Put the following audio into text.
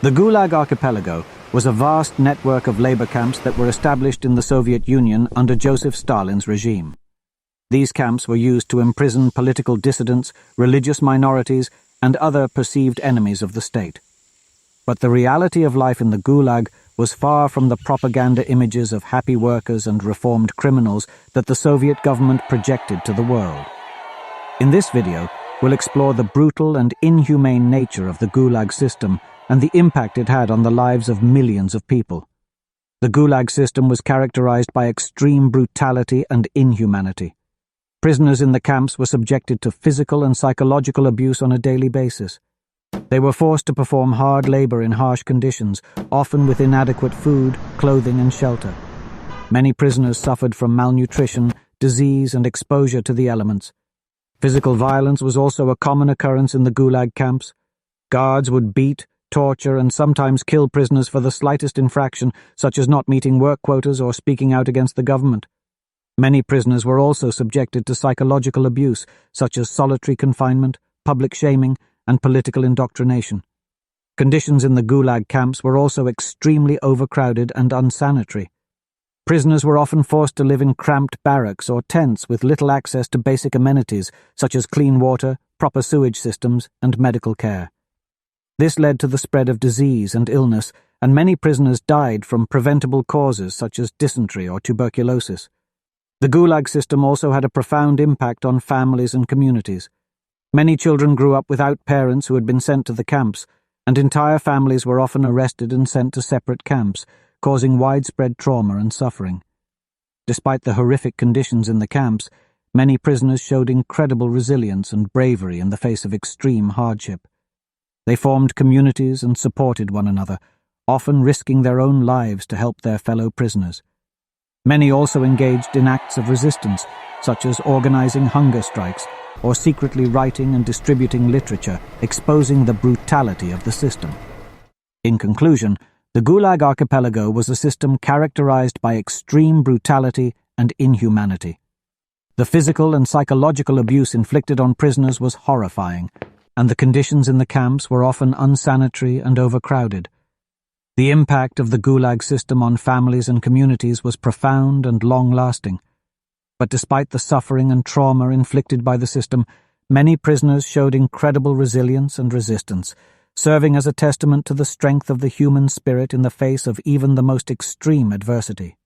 The Gulag archipelago was a vast network of labor camps that were established in the Soviet Union under Joseph Stalin's regime. These camps were used to imprison political dissidents, religious minorities, and other perceived enemies of the state. But the reality of life in the Gulag was far from the propaganda images of happy workers and reformed criminals that the Soviet government projected to the world. In this video, we'll explore the brutal and inhumane nature of the Gulag system and the impact it had on the lives of millions of people. The Gulag system was characterized by extreme brutality and inhumanity. Prisoners in the camps were subjected to physical and psychological abuse on a daily basis. They were forced to perform hard labor in harsh conditions, often with inadequate food, clothing, and shelter. Many prisoners suffered from malnutrition, disease, and exposure to the elements. Physical violence was also a common occurrence in the Gulag camps. Guards would beat, torture, and sometimes kill prisoners for the slightest infraction, such as not meeting work quotas or speaking out against the government. Many prisoners were also subjected to psychological abuse, such as solitary confinement, public shaming, and political indoctrination. Conditions in the Gulag camps were also extremely overcrowded and unsanitary. Prisoners were often forced to live in cramped barracks or tents with little access to basic amenities, such as clean water, proper sewage systems, and medical care. This led to the spread of disease and illness, and many prisoners died from preventable causes such as dysentery or tuberculosis. The Gulag system also had a profound impact on families and communities. Many children grew up without parents who had been sent to the camps, and entire families were often arrested and sent to separate camps, causing widespread trauma and suffering. Despite the horrific conditions in the camps, many prisoners showed incredible resilience and bravery in the face of extreme hardship. They formed communities and supported one another, often risking their own lives to help their fellow prisoners. Many also engaged in acts of resistance, such as organizing hunger strikes or secretly writing and distributing literature, exposing the brutality of the system. In conclusion, the Gulag archipelago was a system characterized by extreme brutality and inhumanity. The physical and psychological abuse inflicted on prisoners was horrifying, and the conditions in the camps were often unsanitary and overcrowded. The impact of the Gulag system on families and communities was profound and long-lasting. But despite the suffering and trauma inflicted by the system, many prisoners showed incredible resilience and resistance, serving as a testament to the strength of the human spirit in the face of even the most extreme adversity.